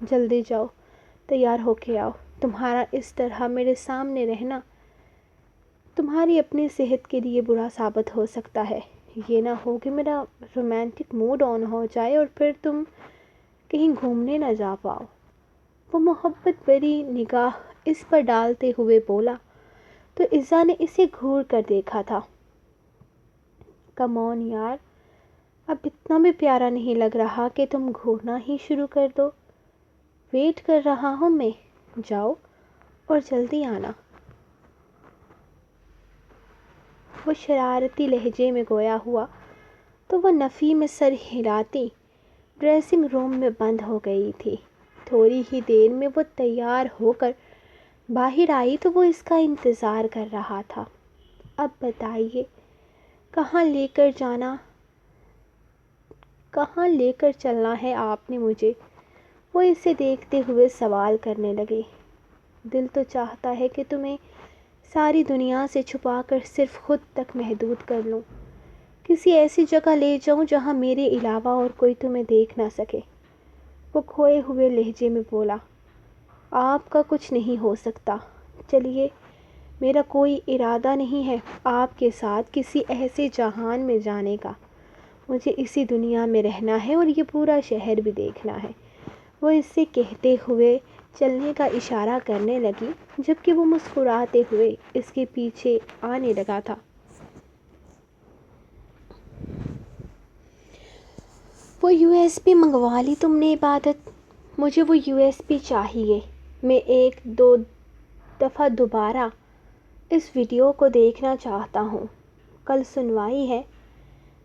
جلدی جاؤ، تیار ہو کے آؤ۔ تمہارا اس طرح میرے سامنے رہنا تمہاری اپنی صحت کے لیے برا ثابت ہو سکتا ہے۔ یہ نہ ہو کہ میرا رومانٹک موڈ آن ہو جائے اور پھر تم کہیں گھومنے نہ جا پاؤ۔ وہ محبت بھری نگاہ اس پر ڈالتے ہوئے بولا تو عزا نے اسے گھور کر دیکھا تھا۔ کم آن یار، اب اتنا بھی پیارا نہیں لگ رہا کہ تم گھورنا ہی شروع کر دو۔ ویٹ کر رہا ہوں میں، جاؤ اور جلدی آنا۔ وہ شرارتی لہجے میں گویا ہوا تو وہ نفی میں سر ہلاتی ڈریسنگ روم میں بند ہو گئی تھی۔ تھوڑی ہی دیر میں وہ تیار ہو کر باہر آئی تو وہ اس کا انتظار کر رہا تھا۔ اب بتائیے کہاں لے کر چلنا ہے آپ نے مجھے؟ وہ اسے دیکھتے ہوئے سوال کرنے لگی۔ دل تو چاہتا ہے کہ تمہیں ساری دنیا سے چھپا کر صرف خود تک محدود کر لوں، کسی ایسی جگہ لے جاؤں جہاں میرے علاوہ اور کوئی تمہیں دیکھ نہ سکے۔ وہ کھوئے ہوئے لہجے میں بولا، آپ کا کچھ نہیں ہو سکتا۔ چلیے، میرا کوئی ارادہ نہیں ہے آپ کے ساتھ کسی ایسے جہان میں جانے کا۔ مجھے اسی دنیا میں رہنا ہے اور یہ پورا شہر بھی دیکھنا ہے۔ وہ اس سے کہتے ہوئے چلنے کا اشارہ کرنے لگی جبکہ وہ مسکراتے ہوئے اس کے پیچھے آنے لگا تھا۔ وہ یو ایس بی منگوا لی تم نے عبادت؟ مجھے وہ یو ایس بی چاہیے۔ میں ایک دو دفعہ دوبارہ اس ویڈیو کو دیکھنا چاہتا ہوں۔ کل سنوائی ہے،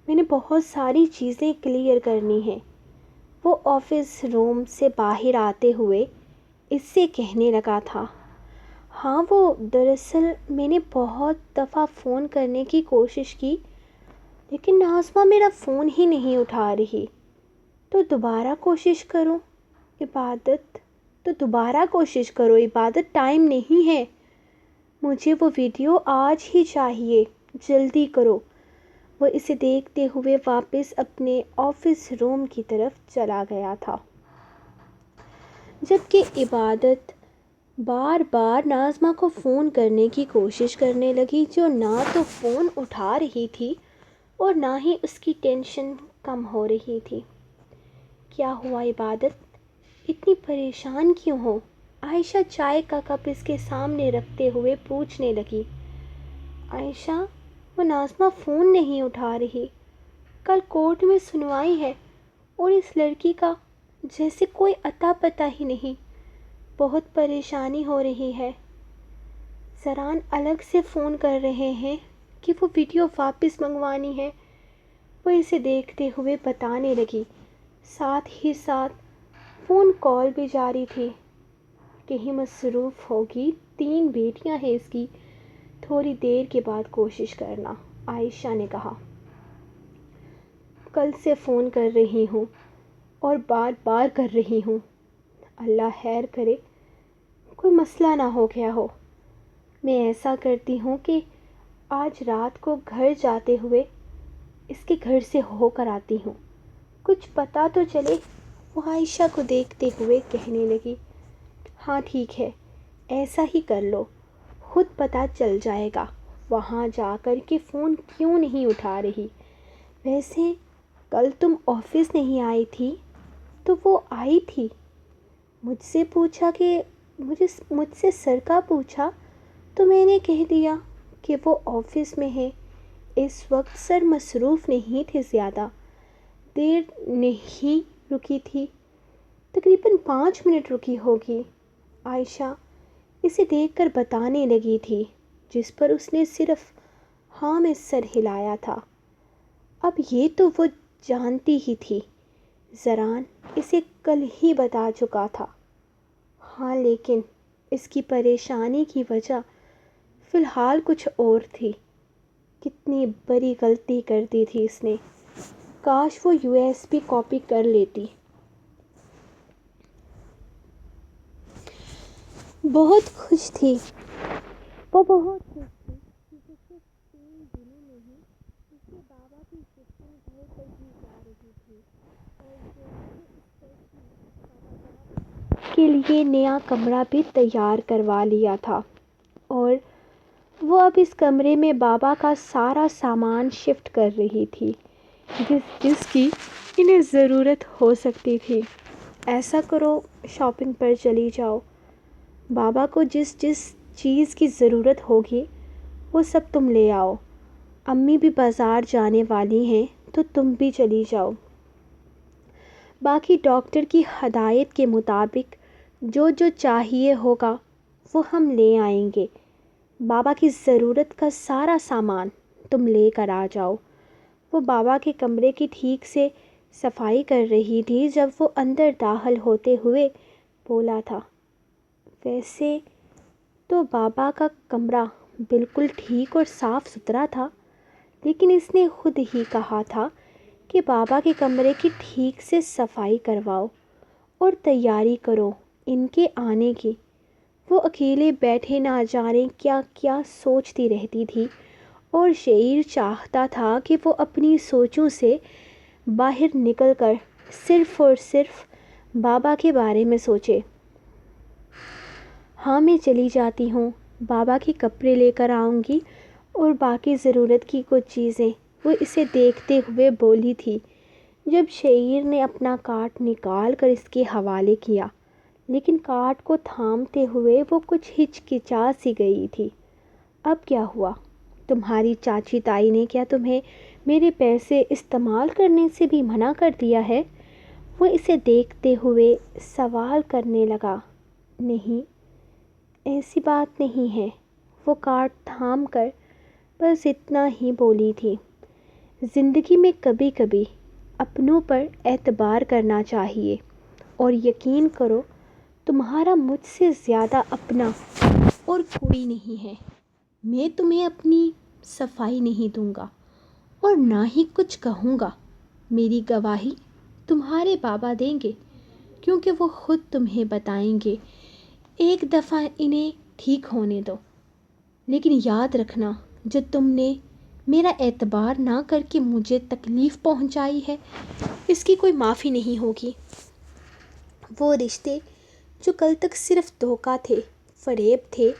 میں نے بہت ساری چیزیں کلیئر کرنی ہیں۔ وہ آفس روم سے باہر آتے ہوئے اس سے کہنے لگا تھا۔ ہاں، وہ دراصل میں نے بہت دفعہ فون کرنے کی کوشش کی لیکن ناظمہ میرا فون ہی نہیں اٹھا رہی۔ تو دوبارہ کوشش کرو عبادت، ٹائم نہیں ہے۔ مجھے وہ ویڈیو آج ہی چاہیے، جلدی کرو۔ وہ اسے دیکھتے ہوئے واپس اپنے آفس روم کی طرف چلا گیا تھا، جبکہ عبادت بار بار ناظمہ کو فون کرنے کی کوشش کرنے لگی جو نہ تو فون اٹھا رہی تھی اور نہ ہی اس کی ٹینشن کم ہو رہی تھی۔ کیا ہوا عبادت؟ اتنی پریشان کیوں ہو؟ عائشہ چائے کا کپ اس کے سامنے رکھتے ہوئے پوچھنے لگی۔ عائشہ، وہ ناظمہ فون نہیں اٹھا رہی۔ کل کورٹ میں سنوائی ہے اور اس لڑکی کا جیسے کوئی اتا پتہ ہی نہیں۔ بہت پریشانی ہو رہی ہے۔ زران الگ سے فون کر رہے ہیں کہ وہ ویڈیو واپس منگوانی ہے، وہ اسے دیکھتے ہوئے بتانے لگی، ساتھ ہی ساتھ فون کال بھی جاری تھی۔ کہیں مصروف ہوگی، 3 بیٹیاں ہیں اس کی، تھوڑی دیر کے بعد کوشش کرنا، عائشہ نے کہا۔ کل سے فون کر رہی ہوں اور بار بار کر رہی ہوں، اللہ خیر کرے کوئی مسئلہ نہ ہو گیا ہو۔ میں ایسا کرتی ہوں کہ آج رات کو گھر جاتے ہوئے اس کے گھر سے ہو کر آتی ہوں، کچھ پتہ تو چلے۔ وہ عائشہ کو دیکھتے ہوئے کہنے لگی، ہاں ٹھیک ہے، ایسا ہی کر لو، خود پتہ چل جائے گا وہاں جا کر کہ فون کیوں نہیں اٹھا رہی۔ ویسے کل تم آفس نہیں آئی تھی تو وہ آئی تھی؟ مجھ سے سر کا پوچھا تو میں نے کہہ دیا کہ وہ آفس میں ہے۔ اس وقت سر مصروف نہیں تھے، زیادہ دیر نہیں رکی تھی، تقریباً 5 منٹ رکی ہوگی، عائشہ اسے دیکھ کر بتانے لگی تھی، جس پر اس نے صرف ہاں میں سر ہلایا تھا۔ اب یہ تو وہ جانتی ہی تھی، زران اسے کل ہی بتا چکا تھا۔ ہاں، لیکن اس کی پریشانی کی وجہ فی الحال کچھ اور تھی۔ کتنی بڑی غلطی کر دی تھی اس نے، کاش وہ یو ایس بی کاپی کر لیتی۔ بہت خوش تھی وہ، بہت خوش تھی کیونکہ صرف 3 دنوں میں ہی اس کے بابا کی شفٹنگ گھر پر ہی جا رہی تھی، اور جو اسے اس پر کی توقعات کے لیے نیا کمرہ بھی تیار کروا لیا تھا، اور وہ اب اس کمرے میں بابا کا سارا سامان شفٹ کر رہی تھی جس کی انہیں ضرورت ہو سکتی تھی۔ ایسا کرو، شاپنگ پر چلی جاؤ، بابا کو جس چیز کی ضرورت ہوگی وہ سب تم لے آؤ، امی بھی بازار جانے والی ہیں تو تم بھی چلی جاؤ، باقی ڈاکٹر کی ہدایت کے مطابق جو چاہیے ہوگا وہ ہم لے آئیں گے، بابا کی ضرورت کا سارا سامان تم لے کر آ جاؤ۔ وہ بابا کے کمرے کی ٹھیک سے صفائی کر رہی تھی جب وہ اندر داخل ہوتے ہوئے بولا تھا، ویسے تو بابا کا کمرہ بالکل ٹھیک اور صاف ستھرا تھا، لیکن اس نے خود ہی کہا تھا کہ بابا کے کمرے کی ٹھیک سے صفائی کرواؤ اور تیاری کرو ان کے آنے کی۔ وہ اکیلے بیٹھے نہ جانے کیا کیا سوچتی رہتی تھی، اور شعیر چاہتا تھا کہ وہ اپنی سوچوں سے باہر نکل کر صرف اور صرف بابا کے بارے میں سوچے۔ ہاں، میں چلی جاتی ہوں، بابا کے کپڑے لے کر آؤں گی اور باقی ضرورت کی کچھ چیزیں، وہ اسے دیکھتے ہوئے بولی تھی جب شعیر نے اپنا کارڈ نکال کر اس کے حوالے کیا، لیکن کارڈ کو تھامتے ہوئے وہ کچھ ہچکچا سی گئی تھی۔ اب کیا ہوا؟ تمہاری چاچی تائی نے کیا تمہیں میرے پیسے استعمال کرنے سے بھی منع کر دیا ہے؟ وہ اسے دیکھتے ہوئے سوال کرنے لگا۔ نہیں، ایسی بات نہیں ہے، وہ کارڈ تھام کر بس اتنا ہی بولی تھی۔ زندگی میں کبھی کبھی اپنوں پر اعتبار کرنا چاہیے، اور یقین کرو تمہارا مجھ سے زیادہ اپنا اور کوئی نہیں ہے۔ میں تمہیں اپنی صفائی نہیں دوں گا اور نہ ہی کچھ کہوں گا، میری گواہی تمہارے بابا دیں گے، کیونکہ وہ خود تمہیں بتائیں گے۔ ایک دفعہ انہیں ٹھیک ہونے دو، لیکن یاد رکھنا، جو تم نے میرا اعتبار نہ کر کے مجھے تکلیف پہنچائی ہے، اس کی کوئی معافی نہیں ہوگی۔ وہ رشتے جو کل تک صرف دھوکہ تھے، فریب تھے،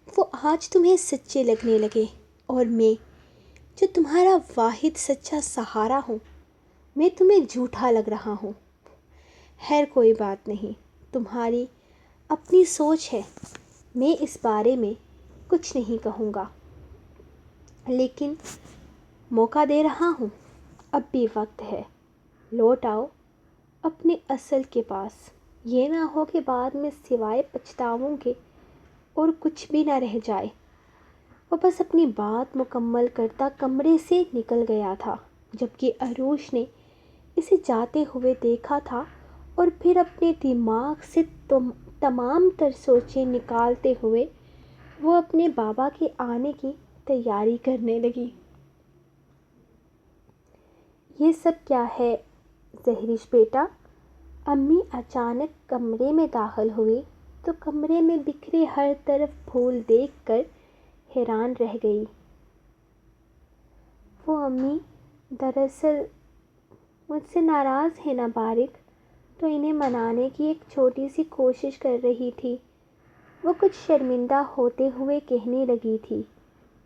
وہ آج تمہیں سچے لگنے لگے، اور میں جو تمہارا واحد سچا سہارا ہوں، میں تمہیں جھوٹا لگ رہا ہوں۔ خیر، کوئی بات نہیں، تمہاری اپنی سوچ ہے، میں اس بارے میں کچھ نہیں کہوں گا، لیکن موقع دے رہا ہوں، اب بھی وقت ہے، لوٹ آؤ اپنے اصل کے پاس، یہ نہ ہو کہ بعد میں سوائے پچھتاووں کے اور کچھ بھی نہ رہ جائے۔ وہ بس اپنی بات مکمل کرتا کمرے سے نکل گیا تھا، جبکہ عروش نے اسے جاتے ہوئے دیکھا تھا، اور پھر اپنے دماغ سے تمام تر سوچیں نکالتے ہوئے وہ اپنے بابا کے آنے کی تیاری کرنے لگی۔ یہ سب کیا ہے زہرش بیٹا؟ امی اچانک کمرے میں داخل ہوئی تو کمرے میں بکھرے ہر طرف پھول دیکھ کر حیران رہ گئی۔ وہ امی دراصل مجھ سے ناراض ہے نا بارک، تو انہیں منانے کی ایک چھوٹی سی کوشش کر رہی تھی، وہ کچھ شرمندہ ہوتے ہوئے کہنے لگی تھی۔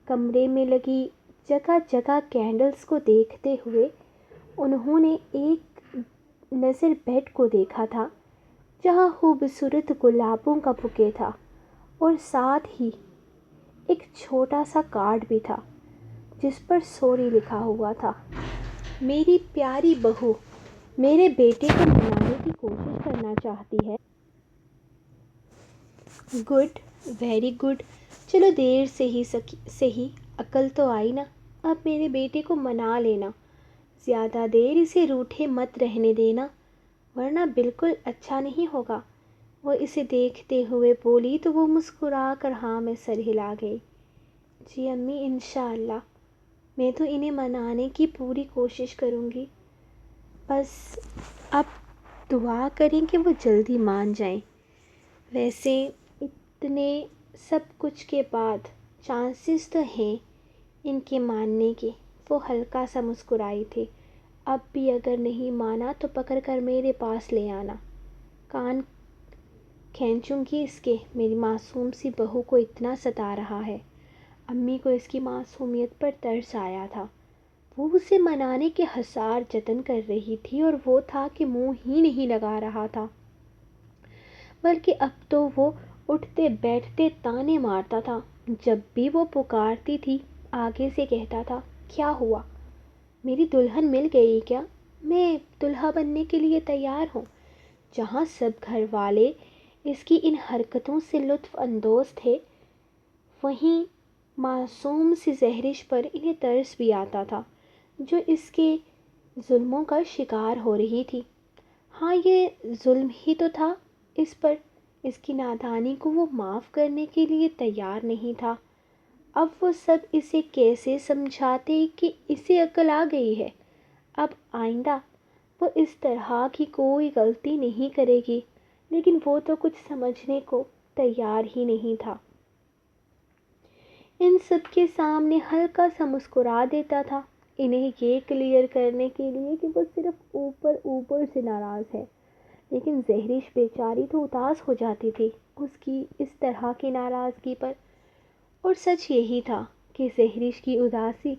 کمرے میں لگی جگہ جگہ کینڈلز کو دیکھتے ہوئے انہوں نے ایک نظر بیڈ کو دیکھا تھا، جہاں خوبصورت گلابوں کا بوکے تھا، اور ساتھ ہی ایک چھوٹا سا کارڈ بھی تھا جس پر سوری لکھا ہوا تھا۔ میری پیاری بہو میرے بیٹے کو منانے کی کوشش کرنا چاہتی ہے۔ گڈ، ویری گڈ، چلو دیر سے ہی صحیح، عقل تو آئی نا، اب میرے بیٹے کو منا لینا، زیادہ دیر اسے روٹھے مت رہنے دینا، ورنہ بالکل اچھا نہیں ہوگا۔ وہ اسے دیکھتے ہوئے بولی تو وہ مسکرا کر ہاں میں سر ہلا گئی۔ جی امی، انشاءاللہ، میں تو انہیں منانے کی پوری کوشش کروں گی، بس اب دعا کریں کہ وہ جلدی مان جائیں۔ ویسے اتنے سب کچھ کے بعد چانسز تو ہیں ان کے ماننے کے۔ وہ ہلکا سا مسکرائی تھی۔ اب بھی اگر نہیں مانا تو پکڑ کر میرے پاس لے آنا، کان کھینچوں گی اس کے، میری معصوم سی بہو کو اتنا ستا رہا ہے۔ امی کو اس کی معصومیت پر ترس آیا تھا۔ وہ اسے منانے کے حسار جتن کر رہی تھی اور وہ تھا کہ منہ ہی نہیں لگا رہا تھا، بلکہ اب تو وہ اٹھتے بیٹھتے تانے مارتا تھا۔ جب بھی وہ پکارتی تھی آگے سے کہتا تھا، کیا ہوا؟ میری دلہن مل گئی کیا؟ میں دلہا بننے کے لیے تیار ہوں۔ جہاں سب گھر والے اس کی ان حرکتوں سے لطف اندوز تھے، وہیں معصوم سی زہرش پر انہیں ترس بھی آتا تھا، جو اس کے ظلموں کا شکار ہو رہی تھی۔ ہاں، یہ ظلم ہی تو تھا اس پر، اس کی نادانی کو وہ معاف کرنے کے لیے تیار نہیں تھا۔ اب وہ سب اسے کیسے سمجھاتے کہ اسے عقل آ گئی ہے، اب آئندہ وہ اس طرح کی کوئی غلطی نہیں کرے گی، لیکن وہ تو کچھ سمجھنے کو تیار ہی نہیں تھا۔ ان سب کے سامنے ہلکا سا مسکرا دیتا تھا، انہیں یہ کلیئر کرنے کے لیے کہ وہ صرف اوپر سے ناراض ہے، لیکن زہرش بیچاری تو اداس ہو جاتی تھی اس کی اس طرح کی ناراضگی پر۔ اور سچ یہی تھا کہ زہرش کی اداسی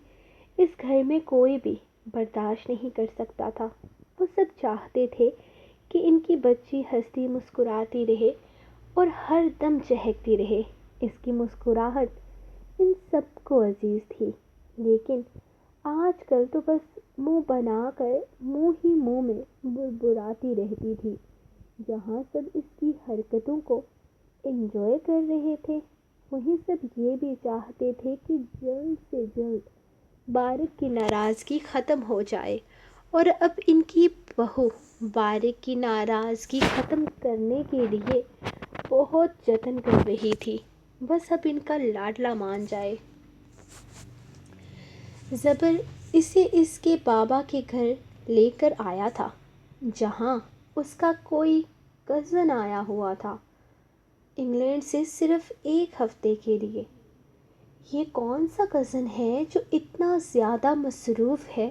اس گھر میں کوئی بھی برداشت نہیں کر سکتا تھا۔ وہ سب چاہتے تھے کہ ان کی بچی ہنستی مسکراتی رہے اور ہر دم چہکتی رہے۔ اس کی مسکراہٹ ان سب کو عزیز تھی، لیکن آج کل تو بس منہ بنا کر منہ ہی منہ میں بربراتی رہتی تھی۔ جہاں سب اس کی حرکتوں کو انجوائے کر رہے تھے، وہیں سب یہ بھی چاہتے تھے کہ جلد سے جلد بارق کی ناراضگی ختم ہو جائے، اور اب ان کی بہو بارق کی ناراضگی ختم کرنے کے لیے بہت جتن کر رہی تھی، بس اب ان کا لاڈلا مان جائے۔ زبر اسے اس کے بابا کے گھر لے کر آیا تھا، جہاں اس کا کوئی کزن آیا ہوا تھا انگلینڈ سے صرف ایک ہفتے کے لیے۔ یہ کون سا کزن ہے جو اتنا زیادہ مصروف ہے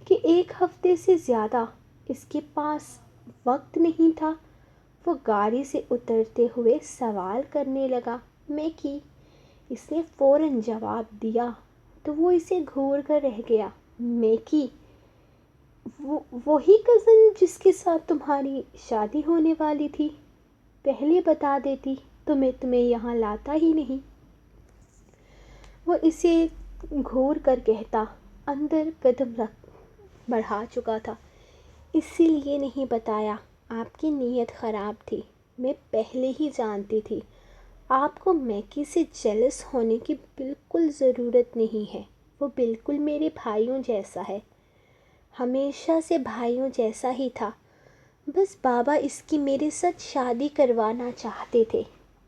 کہ ایک ہفتے سے زیادہ اس کے پاس وقت نہیں تھا؟ وہ گاڑی سے اترتے ہوئے سوال کرنے لگا، میکی؟ اس نے فوراً جواب دیا تو وہ اسے گھور کر رہ گیا۔ میکی؟ وہی کزن جس کے ساتھ تمہاری شادی ہونے والی تھی؟ پہلے بتا دیتی تو میں تمہیں یہاں لاتا ہی نہیں۔ وہ اسے گھور کر کہتا، اندر قدم بڑھا چکا تھا۔ اسی لیے نہیں بتایا، آپ کی نیت خراب تھی، میں پہلے ہی جانتی تھی۔ آپ کو میکی سے جیلس ہونے کی بالکل ضرورت نہیں ہے، وہ بالکل میرے بھائیوں جیسا ہے، ہمیشہ سے بھائیوں جیسا ہی تھا۔ بس بابا اس کی میرے ساتھ شادی کروانا چاہتے تھے،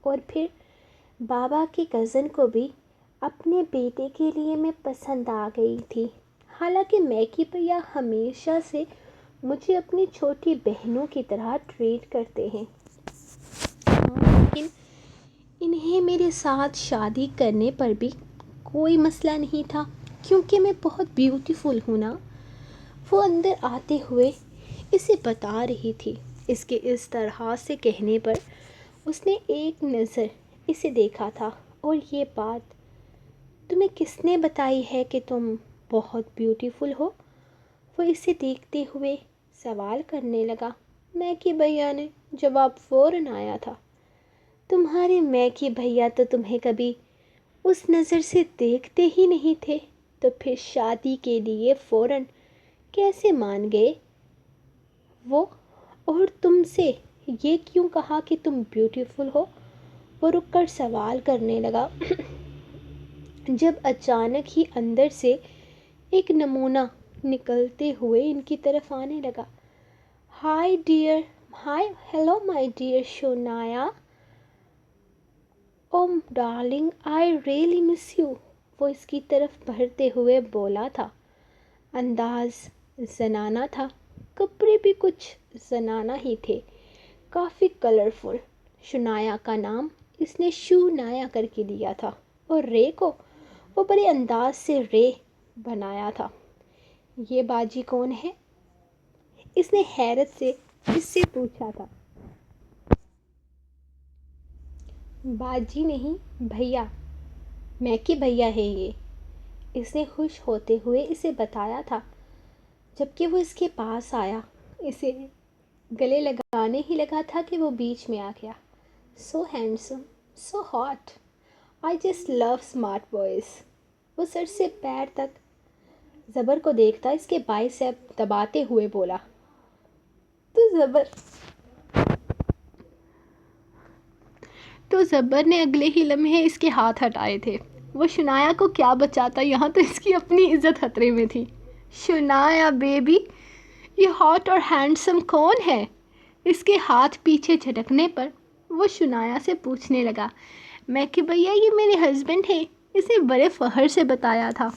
اور پھر بابا کے کزن کو بھی اپنے بیٹے کے لیے میں پسند آ گئی تھی۔ حالانکہ میکی بھیا ہمیشہ سے مجھے اپنی چھوٹی بہنوں کی طرح ٹریٹ کرتے ہیں، لیکن انہیں میرے ساتھ شادی کرنے پر بھی کوئی مسئلہ نہیں تھا، کیونکہ میں بہت بیوٹیفل ہوں نا۔ وہ اندر آتے ہوئے اسے بتا رہی تھی۔ اس کے اس طرح سے کہنے پر اس نے ایک نظر اسے دیکھا تھا، اور یہ بات تمہیں کس نے بتائی ہے کہ تم بہت بیوٹیفل ہو؟ وہ اسے دیکھتے ہوئے سوال کرنے لگا۔ میکی بھیا نے، جواب فوراً آیا تھا۔ تمہارے میکی بھیا تو تمہیں کبھی اس نظر سے دیکھتے ہی نہیں تھے، تو پھر شادی کے لیے فوراً کیسے مان گئے وہ؟ اور تم سے یہ کیوں کہا کہ تم بیوٹیفل ہو؟ وہ رک کر سوال کرنے لگا، جب اچانک ہی اندر سے ایک نمونہ نکلتے ہوئے ان کی طرف آنے لگا۔ Hello my dear Shonaya, oh darling, I really miss you. وہ اس کی طرف بڑھتے ہوئے بولا تھا۔ انداز زنانہ تھا، کپڑے بھی کچھ زنانہ ہی تھے، کافی کلرفل۔ شونایا کا نام اس نے شو نایا کر کے لیا تھا، اور رے کو وہ بڑے انداز سے رے بنایا تھا۔ یہ باجی کون ہے؟ اس نے حیرت سے اس سے پوچھا تھا۔ باجی نہیں بھیا، میکی بھیا ہے یہ، اس نے خوش ہوتے ہوئے اسے بتایا تھا۔ جب کہ وہ اس کے پاس آیا، اسے گلے لگانے ہی لگا تھا کہ وہ بیچ میں آ گیا۔ So handsome, so hot, I just love smart boys. وہ سر سے پیر تک زبر کو دیکھتا اس کے بائسیپ دباتے ہوئے بولا، تو زبر نے اگلے ہی لمحے اس کے ہاتھ ہٹائے تھے۔ وہ شنایا کو کیا بچاتا، یہاں تو اس کی اپنی عزت خطرے میں تھی۔ شنایا بیبی، یہ ہاٹ اور ہینڈسم کون ہے؟ اس کے ہاتھ پیچھے جھٹکنے پر وہ شنایا سے پوچھنے لگا، میں کہ بھیا یہ میرے ہسبینڈ ہیں، اسے بڑے فخر سے بتایا تھا۔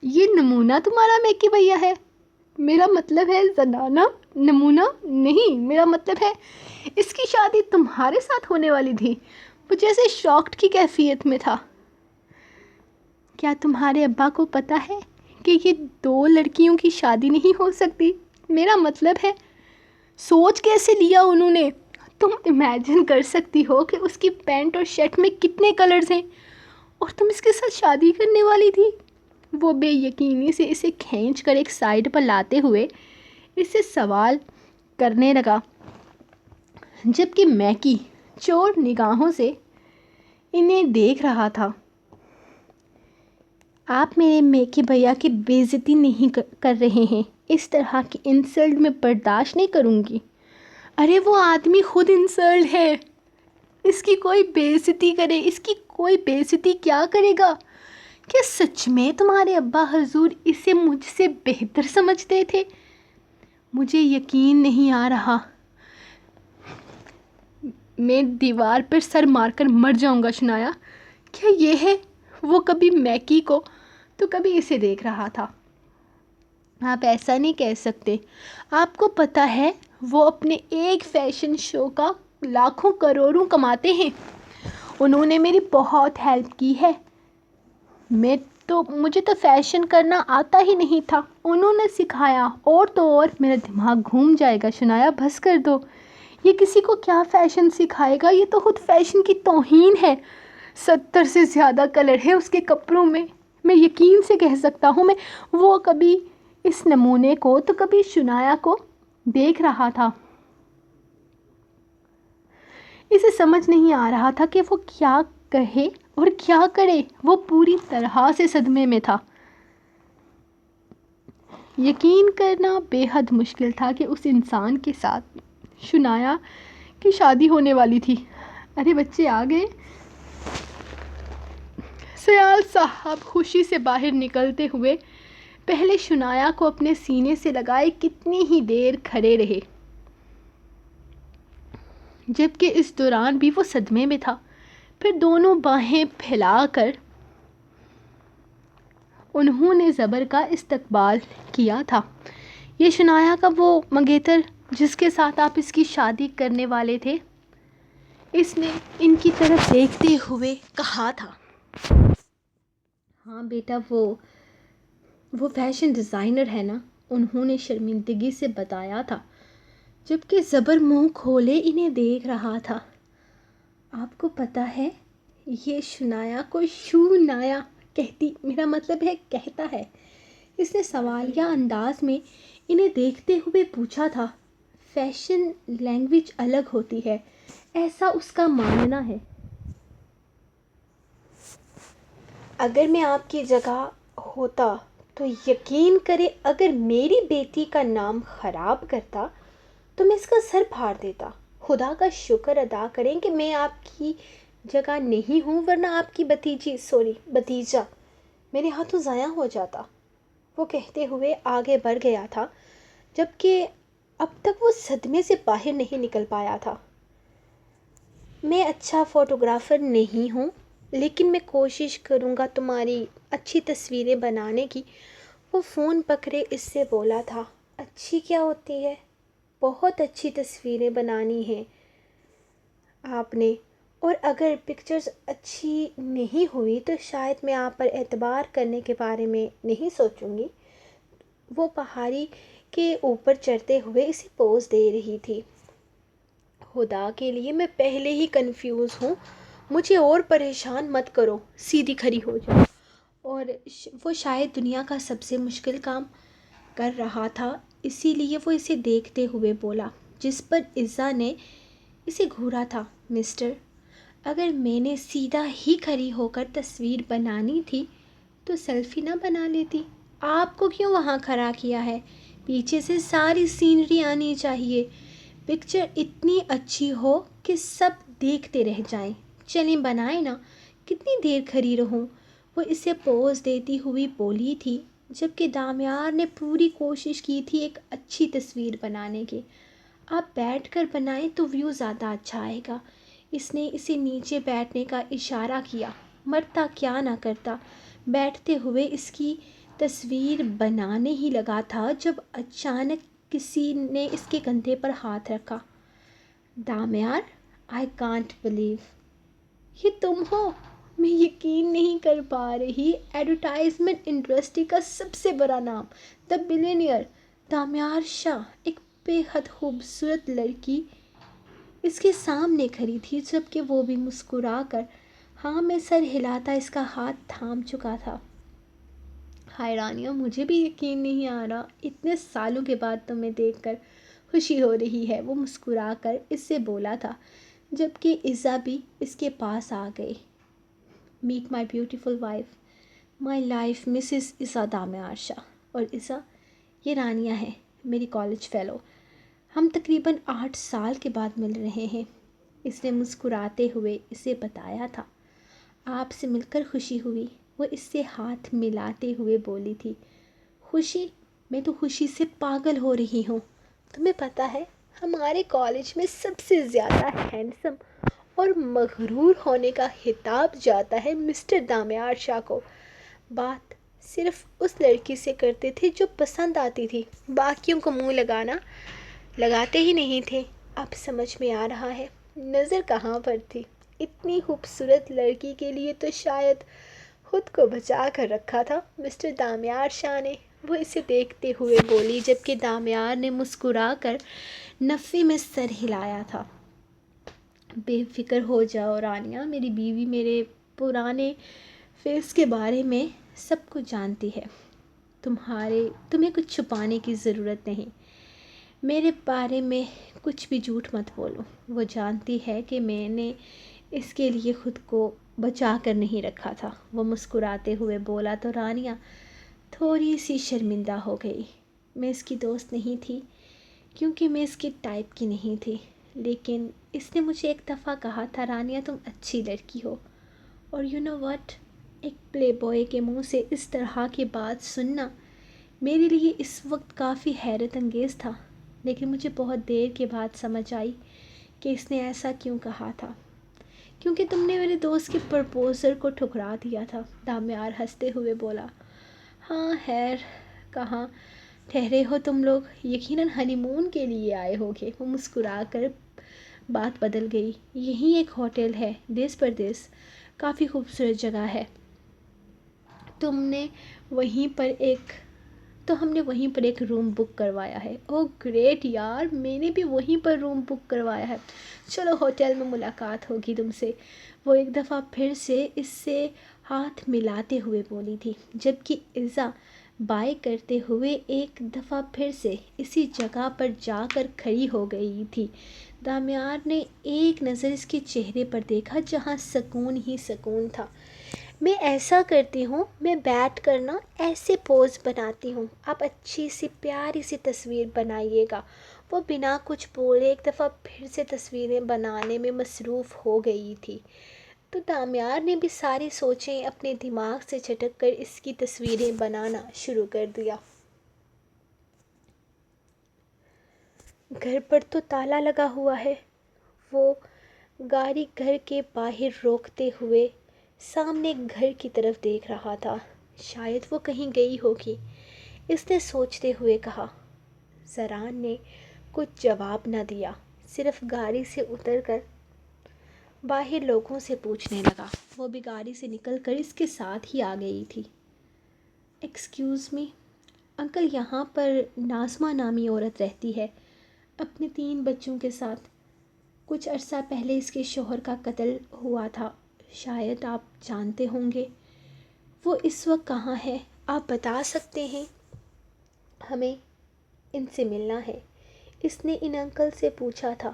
یہ نمونہ تمہارا میکی بھیا ہے؟ میرا مطلب ہے زنانہ، نمونہ نہیں، میرا مطلب ہے اس کی شادی تمہارے ساتھ ہونے والی تھی۔ وہ جیسے شاکڈ کی کیفیت میں تھا۔ کیا تمہارے ابا کو پتا ہے کہ یہ 2 لڑکیوں کی شادی نہیں ہو سکتی؟ میرا مطلب ہے سوچ کیسے لیا انہوں نے؟ تم امیجن کر سکتی ہو کہ اس کی پینٹ اور شرٹ میں کتنے کلرز ہیں، اور تم اس کے ساتھ شادی کرنے والی تھی؟ وہ بے یقینی سے اسے کھینچ کر ایک سائڈ پر لاتے ہوئے اس سے سوال کرنے لگا، جبکہ میکی چور نگاہوں سے انہیں دیکھ رہا تھا۔ آپ میرے میکی بھیا کی بے عزتی نہیں کر رہے ہیں؟ اس طرح کی انسلٹ میں برداشت نہیں کروں گی۔ ارے وہ آدمی خود انسلٹ ہے، اس کی کوئی بے عزتی کرے، اس کی کوئی بے عزتی کیا کرے گا؟ کیا سچ میں تمہارے ابا حضور اسے مجھ سے بہتر سمجھتے تھے؟ مجھے یقین نہیں آ رہا، میں دیوار پر سر مار کر مر جاؤں گا۔ شنایا، کیا یہ ہے؟ وہ کبھی میکی کو تو کبھی اسے دیکھ رہا تھا۔ آپ ایسا نہیں کہہ سکتے، آپ کو پتہ ہے وہ اپنے ایک فیشن شو کا لاکھوں کروڑوں کماتے ہیں۔ انہوں نے میری بہت ہیلپ کی ہے۔ مجھے تو فیشن کرنا آتا ہی نہیں تھا، انہوں نے سکھایا، اور تو اور میرا دماغ گھوم جائے گا۔ شنایا بس کر دو، یہ کسی کو کیا فیشن سکھائے گا؟ یہ تو خود فیشن کی توہین ہے۔ 70 سے زیادہ کلر ہے اس کے کپڑوں میں، میں یقین سے کہہ سکتا ہوں۔ میں وہ کبھی اس نمونے کو تو کبھی شنایا کو دیکھ رہا تھا۔ اسے سمجھ نہیں آ رہا تھا کہ وہ کیا کہے اور کیا کرے۔ وہ پوری طرح سے صدمے میں تھا۔ یقین کرنا بے حد مشکل تھا کہ اس انسان کے ساتھ شنایا کی شادی ہونے والی تھی۔ ارے بچے آ گئے۔ سیال صاحب خوشی سے باہر نکلتے ہوئے پہلے شنایا کو اپنے سینے سے لگائے کتنی ہی دیر کھڑے رہے، جبکہ اس دوران بھی وہ صدمے میں تھا۔ پھر دونوں باہیں پھیلا کر انہوں نے زبر کا استقبال کیا تھا۔ یہ شنایا کا وہ منگیتر جس کے ساتھ آپ اس کی شادی کرنے والے تھے؟ اس نے ان کی طرف دیکھتے ہوئے کہا تھا۔ ہاں بیٹا، وہ فیشن ڈیزائنر ہے نا، انہوں نے شرمندگی سے بتایا تھا، جبکہ زبر منہ کھولے انہیں دیکھ رہا تھا۔ آپ کو پتہ ہے یہ شنایا کو شونایا کہتی، میرا مطلب ہے کہتا ہے۔ اس نے سوالیہ انداز میں انہیں دیکھتے ہوئے پوچھا تھا۔ فیشن لینگویج الگ ہوتی ہے، ایسا اس کا ماننا ہے۔ اگر میں آپ کی جگہ ہوتا تو یقین کرے اگر میری بیٹی کا نام خراب کرتا تو میں اس کا سر پھاڑ دیتا۔ خدا کا شکر ادا کریں کہ میں آپ کی جگہ نہیں ہوں، ورنہ آپ کی بھتیجا میرے ہاتھوں ضائع ہو جاتا۔ وہ کہتے ہوئے آگے بڑھ گیا تھا، جبکہ اب تک وہ صدمے سے باہر نہیں نکل پایا تھا۔ میں اچھا فوٹوگرافر نہیں ہوں، لیکن میں کوشش کروں گا تمہاری اچھی تصویریں بنانے کی۔ وہ فون پکڑے اس سے بولا تھا، اچھی کیا ہوتی ہے؟ بہت اچھی تصویریں بنانی ہیں آپ نے، اور اگر پکچرز اچھی نہیں ہوئی تو شاید میں آپ پر اعتبار کرنے کے بارے میں نہیں سوچوں گی۔ وہ پہاڑی کے اوپر چڑھتے ہوئے اسے پوز دے رہی تھی۔ خدا کے لیے میں پہلے ہی کنفیوز ہوں، مجھے اور پریشان مت کرو، سیدھی کھڑی ہو جاؤ۔ اور وہ شاید دنیا کا سب سے مشکل کام کر رہا تھا، اسی لیے وہ اسے دیکھتے ہوئے بولا، جس پر عزا نے اسے گھورا تھا۔ مسٹر، اگر میں نے سیدھا ہی کھڑی ہو کر تصویر بنانی تھی تو سیلفی نہ بنا لیتی؟ آپ کو کیوں وہاں کھڑا کیا ہے؟ پیچھے سے ساری سینری آنی چاہیے، پکچر اتنی اچھی ہو کہ سب دیکھتے رہ جائیں۔ چلیں بنائیں نا، کتنی دیر کھڑی رہوں؟ وہ اسے پوز دیتی ہوئی بولی تھی، جبکہ دامیار نے پوری کوشش کی تھی ایک اچھی تصویر بنانے کی۔ آپ بیٹھ کر بنائیں تو ویو زیادہ اچھا آئے گا۔ اس نے اسے نیچے بیٹھنے کا اشارہ کیا۔ مرتا کیا نہ کرتا، بیٹھتے ہوئے اس کی تصویر بنانے ہی لگا تھا جب اچانک کسی نے اس کے کندھے پر ہاتھ رکھا۔ دامیار، آئی کانٹ بلیو، یہ تم ہو؟ میں یقین نہیں کر پا رہی۔ ایڈورٹائزمنٹ انڈسٹری کا سب سے بڑا نام، دی بلینئر دامیار شاہ۔ ایک بے حد خوبصورت لڑکی اس کے سامنے کھڑی تھی، جبکہ وہ بھی مسکرا کر ہاں میں سر ہلاتا اس کا ہاتھ تھام چکا تھا۔ ہائے رانیہ، مجھے بھی یقین نہیں آ رہا، اتنے سالوں کے بعد تمہیں دیکھ کر خوشی ہو رہی ہے، وہ مسکرا کر اس سے بولا تھا، جبکہ عزا بھی اس کے پاس آ گئی۔ Meat my beautiful wife, my life Mrs عزا دامیار شاہ۔ اور عزا، یہ رانیہ ہے، میری کالج فیلو، ہم تقریباً 8 سال کے بعد مل رہے ہیں، اس نے مسکراتے ہوئے اسے بتایا تھا۔ آپ سے مل کر خوشی ہوئی، وہ اس سے ہاتھ ملاتے ہوئے بولی تھی۔ خوشی؟ میں تو خوشی سے پاگل ہو رہی ہوں۔ تمہیں پتہ ہے ہمارے کالج میں سب سے زیادہ ہینڈسم اور مغرور ہونے کا خطاب جاتا ہے مسٹر دامیار شاہ کو۔ بات صرف اس لڑکی سے کرتے تھے جو پسند آتی تھی، باقیوں کو منہ لگاتے ہی نہیں تھے۔ اب سمجھ میں آ رہا ہے نظر کہاں پر تھی۔ اتنی خوبصورت لڑکی کے لیے تو شاید خود کو بچا کر رکھا تھا مسٹر دامیار شاہ نے، وہ اسے دیکھتے ہوئے بولی، جبکہ دامیار نے مسکرا کر نفی میں سر ہلایا تھا۔ بے فکر ہو جاؤ رانیہ، میری بیوی میرے پرانے فیس کے بارے میں سب کچھ جانتی ہے، تمہیں کچھ چھپانے کی ضرورت نہیں۔ میرے بارے میں کچھ بھی جھوٹ مت بولو، وہ جانتی ہے کہ میں نے اس کے لیے خود کو بچا کر نہیں رکھا تھا، وہ مسکراتے ہوئے بولا تو رانیہ تھوڑی سی شرمندہ ہو گئی۔ میں اس کی دوست نہیں تھی کیونکہ میں اس کی ٹائپ کی نہیں تھی، لیکن اس نے مجھے ایک دفعہ کہا تھا رانیہ تم اچھی لڑکی ہو، اور یو نو واٹ، ایک پلے بوائے کے منہ سے اس طرح کی بات سننا میرے لیے اس وقت کافی حیرت انگیز تھا، لیکن مجھے بہت دیر کے بعد سمجھ آئی کہ اس نے ایسا کیوں کہا تھا، کیونکہ تم نے میرے دوست کے پرپوزل کو ٹھکرا دیا تھا۔ دامیار ہنستے ہوئے بولا، ہاں خیر، کہاں ٹھہرے ہو تم لوگ؟ یقیناً ہنی مون کے لیے آئے ہوگے، وہ مسکرا کر بات بدل گئی۔ یہیں ایک ہوٹل ہے، دیس پردیس، کافی خوبصورت جگہ ہے، ہم نے وہیں پر ایک روم بک کروایا ہے۔ اوہ گریٹ یار، میں نے بھی وہیں پر روم بک کروایا ہے، چلو ہوٹل میں ملاقات ہوگی تم سے، وہ ایک دفعہ پھر سے اس سے ہاتھ ملاتے ہوئے بولی تھی، جبکہ عزا بائے کرتے ہوئے ایک دفعہ پھر سے اسی جگہ پر جا کر کھڑی ہو گئی تھی۔ دامیار نے ایک نظر اس کے چہرے پر دیکھا جہاں سکون ہی سکون تھا۔ میں ایسا کرتی ہوں، میں بیٹھ کر نا ایسے پوز بناتی ہوں، آپ اچھی سی پیاری سی تصویر بنائیے گا۔ وہ بنا کچھ بولے ایک دفعہ پھر سے تصویریں بنانے میں مصروف ہو گئی تھی، تو دامیار نے بھی ساری سوچیں اپنے دماغ سے جھٹک کر اس کی تصویریں بنانا شروع کر دیا۔ گھر پر تو تالا لگا ہوا ہے، وہ گاڑی گھر کے باہر روکتے ہوئے سامنے گھر کی طرف دیکھ رہا تھا۔ شاید وہ کہیں گئی ہوگی، اس نے سوچتے ہوئے کہا۔ زران نے کچھ جواب نہ دیا، صرف گاڑی سے اتر کر باہر لوگوں سے پوچھنے لگا۔ وہ بھی گاڑی سے نکل کر اس کے ساتھ ہی آ گئی تھی۔ ایکسکیوز می انکل، یہاں پر ناظمہ نامی عورت رہتی ہے اپنے 3 بچوں کے ساتھ؟ کچھ عرصہ پہلے اس کے شوہر کا قتل ہوا تھا، شاید آپ جانتے ہوں گے۔ وہ اس وقت کہاں ہے؟ آپ بتا سکتے ہیں؟ ہمیں ان سے ملنا ہے، اس نے ان انکل سے پوچھا تھا۔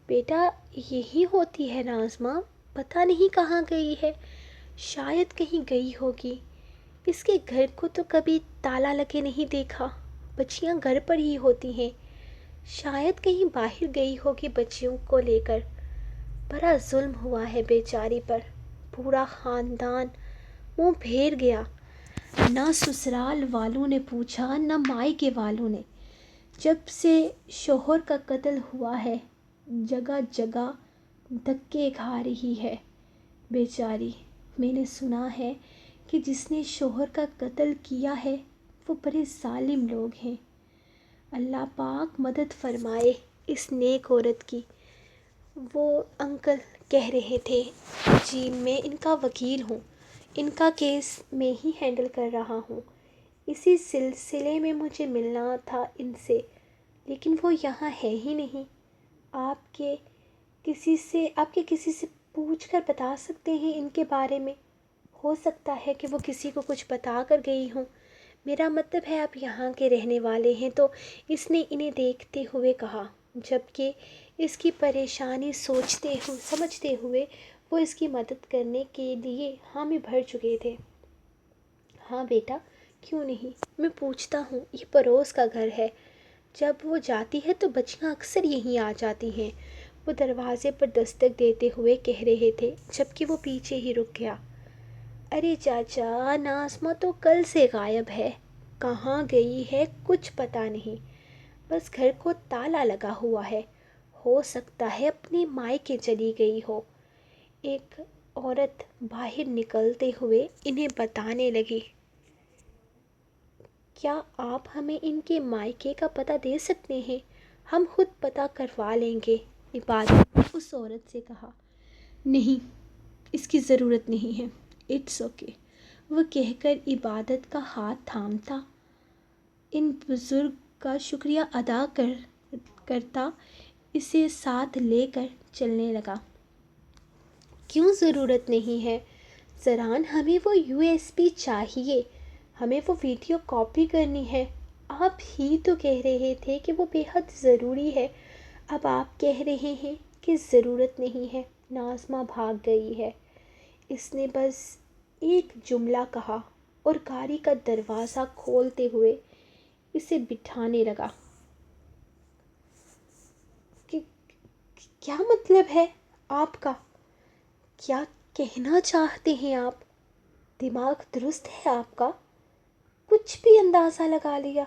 بیٹا یہی ہوتی ہے ناظمہ، پتہ نہیں کہاں گئی ہے، شاید کہیں گئی ہوگی۔ اس کے گھر کو تو کبھی تالا لگے نہیں دیکھا، بچیاں گھر پر ہی ہوتی ہیں، شاید کہیں باہر گئی ہوگی بچیوں کو لے کر۔ بڑا ظلم ہوا ہے بیچاری پر، پورا خاندان منہ پھیر گیا، نہ سسرال والوں نے پوچھا نہ مائکے والوں نے۔ جب سے شوہر کا قتل ہوا ہے جگہ جگہ دھکے کھا رہی ہے بیچاری۔ میں نے سنا ہے کہ جس نے شوہر کا قتل کیا ہے وہ بڑے ظالم لوگ ہیں۔ اللہ پاک مدد فرمائے اس نیک عورت کی۔ وہ انکل کہہ رہے تھے، جی میں ان کا وکیل ہوں، ان کا کیس میں ہی ہینڈل کر رہا ہوں، اسی سلسلے میں مجھے ملنا تھا ان سے، لیکن وہ یہاں ہے ہی نہیں۔ آپ کے کسی سے پوچھ کر بتا سکتے ہیں ان کے بارے میں؟ ہو سکتا ہے کہ وہ کسی کو کچھ بتا کر گئی ہوں۔ میرا مطلب ہے آپ یہاں کے رہنے والے ہیں۔ تو اس نے انہیں دیکھتے ہوئے کہا، جبکہ اس کی پریشانی سمجھتے ہوئے وہ اس کی مدد کرنے کے لیے حامی بھر چکے تھے۔ ہاں بیٹا، کیوں نہیں، میں پوچھتا ہوں، یہ پڑوس کا گھر ہے، جب وہ جاتی ہے تو بچیاں اکثر یہیں آ جاتی ہیں۔ وہ دروازے پر دستک دیتے ہوئے کہہ رہے تھے، جبکہ وہ پیچھے ہی رک گیا۔ ارے چاچا، ناظمہ تو کل سے غائب ہے، کہاں گئی ہے کچھ پتہ نہیں، بس گھر کو تالا لگا ہوا ہے، ہو سکتا ہے اپنے مائکے چلی گئی ہو۔ ایک عورت باہر نکلتے ہوئے انہیں بتانے لگی۔ کیا آپ ہمیں ان کے مائکے کا پتہ دے سکتے ہیں؟ ہم خود پتہ کروا لیں گے، عبادت نے اس عورت سے کہا۔ نہیں، اس کی ضرورت نہیں ہے، اٹس اوکے، وہ کہہ کر عبادت کا ہاتھ تھامتا ان بزرگ کا شکریہ ادا کرتا اسے ساتھ لے کر چلنے لگا۔ کیوں ضرورت نہیں ہے زران، ہمیں وہ USB چاہیے، ہمیں وہ ویڈیو کاپی کرنی ہے۔ آپ ہی تو کہہ رہے تھے کہ وہ بے حد ضروری ہے، اب آپ کہہ رہے ہیں کہ ضرورت نہیں ہے۔ ناظمہ بھاگ گئی ہے، اس نے بس ایک جملہ کہا اور گاڑی کا دروازہ کھولتے ہوئے اسے بٹھانے لگا۔ کیا مطلب ہے آپ کا؟ کیا کہنا چاہتے ہیں آپ؟ دماغ درست ہے آپ کا؟ کچھ بھی اندازہ لگا لیا؟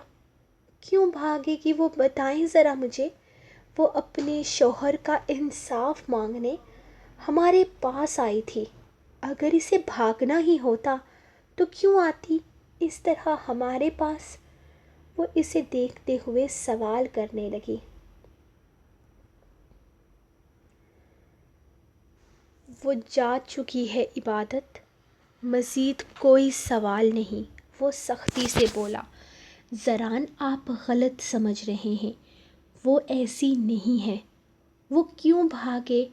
کیوں بھاگے گی وہ، بتائیں ذرا مجھے۔ وہ اپنے شوہر کا انصاف مانگنے ہمارے پاس آئی تھی، اگر اسے بھاگنا ہی ہوتا تو کیوں آتی اس طرح ہمارے پاس؟ وہ اسے دیکھتے ہوئے سوال کرنے لگی۔ وہ جا چکی ہے عبادت، مزید کوئی سوال نہیں، وہ سختی سے بولا۔ زران، آپ غلط سمجھ رہے ہیں، وہ ایسی نہیں ہے۔ وہ کیوں بھاگے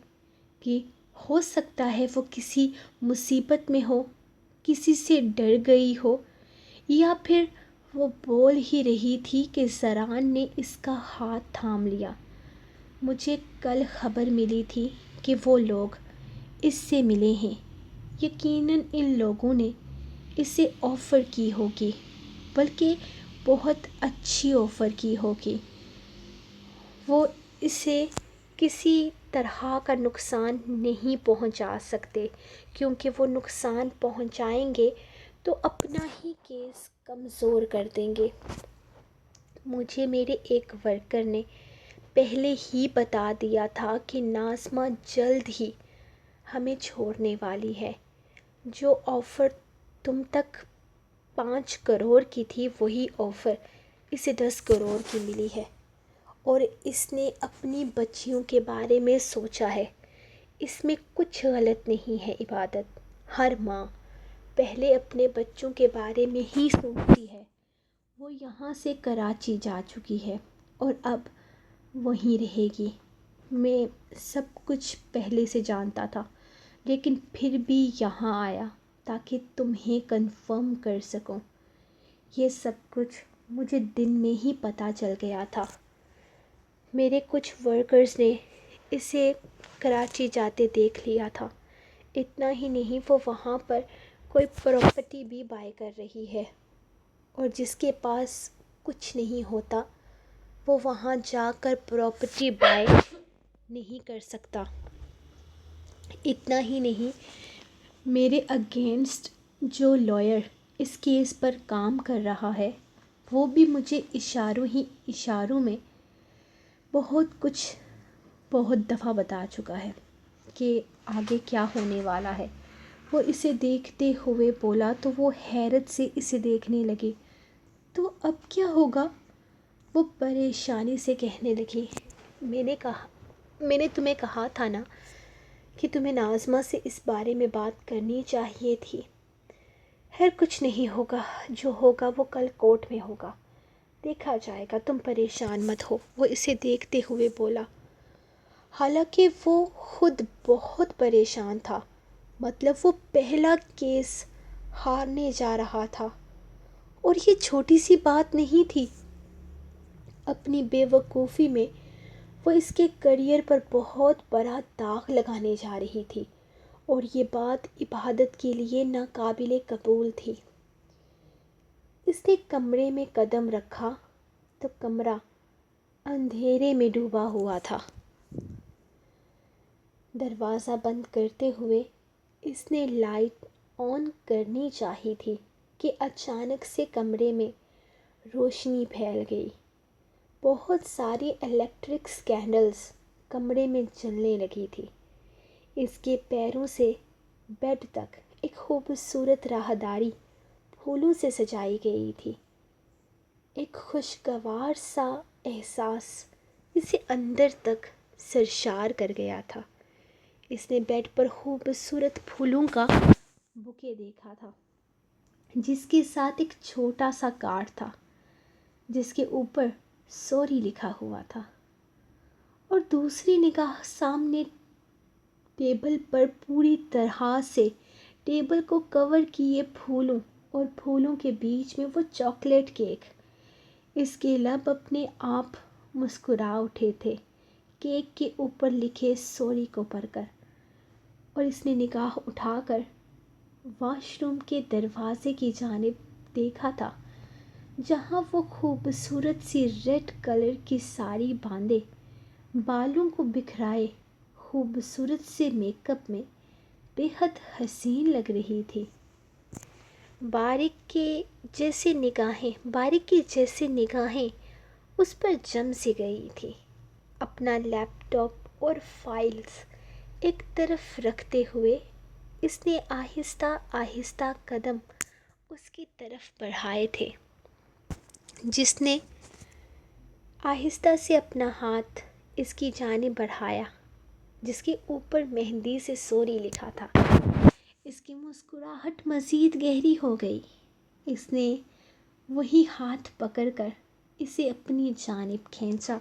گی؟ ہو سکتا ہے وہ کسی مصیبت میں ہو، کسی سے ڈر گئی ہو، یا پھر وہ بول ہی رہی تھی کہ زران نے اس کا ہاتھ تھام لیا۔ مجھے کل خبر ملی تھی کہ وہ لوگ اس سے ملے ہیں، یقیناً ان لوگوں نے اسے آفر کی ہوگی، بلکہ بہت اچھی آفر کی ہوگی۔ وہ اسے کسی طرح کا نقصان نہیں پہنچا سکتے، کیونکہ وہ نقصان پہنچائیں گے تو اپنا ہی کیس کمزور کر دیں گے۔ مجھے میرے ایک ورکر نے پہلے ہی بتا دیا تھا کہ ناظمہ جلد ہی ہمیں چھوڑنے والی ہے۔ جو آفر تم تک 5 کروڑ کی تھی، وہی آفر اسے 10 کروڑ کی ملی ہے، اور اس نے اپنی بچیوں کے بارے میں سوچا ہے۔ اس میں کچھ غلط نہیں ہے عبادت، ہر ماں پہلے اپنے بچوں کے بارے میں ہی سوچتی ہے۔ وہ یہاں سے کراچی جا چکی ہے اور اب وہیں رہے گی۔ میں سب کچھ پہلے سے جانتا تھا، لیکن پھر بھی یہاں آیا تاکہ تمہیں کنفرم کر سکوں۔ یہ سب کچھ مجھے دن میں ہی پتہ چل گیا تھا۔ میرے کچھ ورکرز نے اسے کراچی جاتے دیکھ لیا تھا۔ اتنا ہی نہیں، وہ وہاں پر کوئی پراپرٹی بھی بائی کر رہی ہے، اور جس کے پاس کچھ نہیں ہوتا وہ وہاں جا کر پراپرٹی بائی نہیں کر سکتا۔ اتنا ہی نہیں، میرے اگینسٹ جو لائر اس کیس پر کام کر رہا ہے وہ بھی مجھے اشاروں میں بہت دفعہ بتا چکا ہے کہ آگے کیا ہونے والا ہے۔ وہ اسے دیکھتے ہوئے بولا تو وہ حیرت سے اسے دیکھنے لگی۔ تو اب کیا ہوگا؟ وہ پریشانی سے کہنے لگی۔ میں نے تمہیں کہا تھا نا کہ تمہیں ناظمہ سے اس بارے میں بات کرنی چاہیے تھی۔ خیر کچھ نہیں ہوگا، جو ہوگا وہ کل کورٹ میں ہوگا، دیکھا جائے گا، تم پریشان مت ہو، وہ اسے دیکھتے ہوئے بولا۔ حالانکہ وہ خود بہت پریشان تھا، مطلب وہ پہلا کیس ہارنے جا رہا تھا، اور یہ چھوٹی سی بات نہیں تھی۔ اپنی بے وقوفی میں وہ اس کے کیریئر پر بہت بڑا داغ لگانے جا رہی تھی، اور یہ بات عبادت کے لیے ناقابل قبول تھی۔ اس نے کمرے میں قدم رکھا تو کمرہ اندھیرے میں ڈوبا ہوا تھا۔ دروازہ بند کرتے ہوئے اس نے لائٹ آن کرنی چاہی تھی کہ اچانک سے کمرے میں روشنی پھیل گئی۔ بہت ساری الیکٹرک کینڈلز کمرے میں جلنے لگی تھی۔ اس کے پیروں سے بیڈ تک ایک خوبصورت راہداری پھولوں سے سجائی گئی تھی۔ ایک خوشگوار سا احساس اسے اندر تک سرشار کر گیا تھا۔ اس نے بیڈ پر خوبصورت پھولوں کا بوکے دیکھا تھا، جس کے ساتھ ایک چھوٹا سا کارڈ تھا جس کے اوپر سوری لکھا ہوا تھا، اور دوسری نگاہ سامنے ٹیبل پر پوری طرح سے ٹیبل کو کور کیے پھولوں، اور پھولوں کے بیچ میں وہ چاکلیٹ کیک۔ اس کے لب اپنے آپ مسکرا اٹھے تھے کیک کے اوپر لکھے سوری کو پڑھ کر، اور اس نے نگاہ اٹھا کر واش روم کے دروازے کی جانب دیکھا تھا، جہاں وہ خوبصورت سی ریڈ کلر کی ساڑی باندھے، بالوں کو بکھرائے، خوبصورت سے میک اپ میں بے حد حسین لگ رہی تھی۔ باریک کی جیسے نگاہیں اس پر جم سی گئی تھی۔ اپنا لیپ ٹاپ اور فائلز ایک طرف رکھتے ہوئے اس نے آہستہ آہستہ قدم اس کی طرف بڑھائے تھے۔ جس نے آہستہ سے اپنا ہاتھ اس کی جانب بڑھایا جس کے اوپر مہندی سے سوری لکھا تھا۔ اس کی مسکراہٹ مزید گہری ہو گئی۔ اس نے وہی ہاتھ پکڑ کر اسے اپنی جانب کھینچا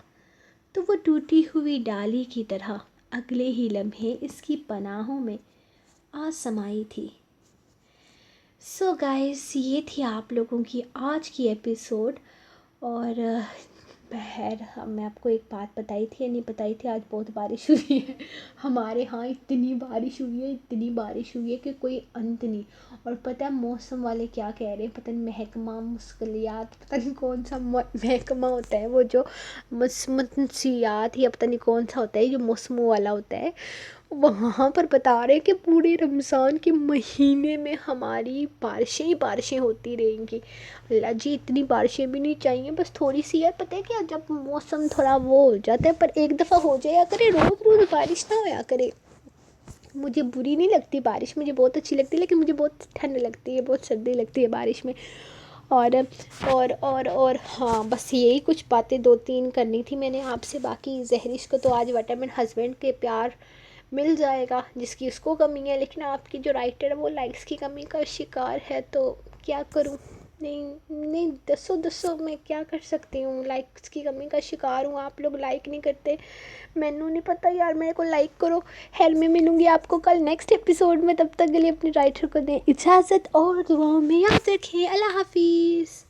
تو وہ ٹوٹی ہوئی ڈالی کی طرح اگلے ہی لمحے اس کی پناہوں میں آ سمائی تھی۔ سو گائز، یہ تھی آپ لوگوں کی آج کی ایپیسوڈ، اور بہر میں آپ کو ایک بات بتائی تھی یا نہیں بتائی تھی، آج بہت بارش ہوئی ہے ہمارے ہاں، اتنی بارش ہوئی ہے کہ کوئی انت نہیں۔ اور پتہ ہے موسم والے کیا کہہ رہے ہیں، پتہ نہیں محکمہ موسمیات، پتہ نہیں کون سا محکمہ ہوتا ہے وہ جو موسمیات یا پتہ نہیں کون سا ہوتا ہے جو موسموں والا ہوتا ہے، وہاں پر بتا رہے ہیں کہ پورے رمضان کے مہینے میں ہماری بارشیں ہی بارشیں ہوتی رہیں گی۔ اللہ جی، اتنی بارشیں بھی نہیں چاہیے، بس تھوڑی سی ہے۔ پتہ ہے کیا، جب موسم تھوڑا وہ ہو جاتا ہے، پر ایک دفعہ ہو جایا کرے، روز بارش نہ ہویا کرے۔ مجھے بری نہیں لگتی بارش، مجھے بہت اچھی لگتی ہے، لیکن مجھے بہت ٹھنڈ لگتی ہے، بہت سردی لگتی ہے بارش میں۔ اور ہاں، بس یہی کچھ باتیں 2-3 کرنی تھی میں نے آپ سے۔ باقی زہرش کو تو آج وٹامن ہسبینڈ کے پیار مل جائے گا جس کی اس کو کمی ہے، لیکن آپ کی جو رائٹر ہے وہ لائکس کی کمی کا شکار ہے، تو کیا کروں۔ نہیں دسو میں کیا کر سکتی ہوں، لائکس کی کمی کا شکار ہوں، آپ لوگ لائک نہیں کرتے، مینوں نہیں پتہ یار، میرے کو لائک کرو. خیر میں ملوں گی آپ کو کل نیکسٹ ایپیسوڈ میں، تب تک کے لیے اپنے رائٹر کو دیں اجازت اور دعاؤں میں یاد رکھیں. اللہ حافظ.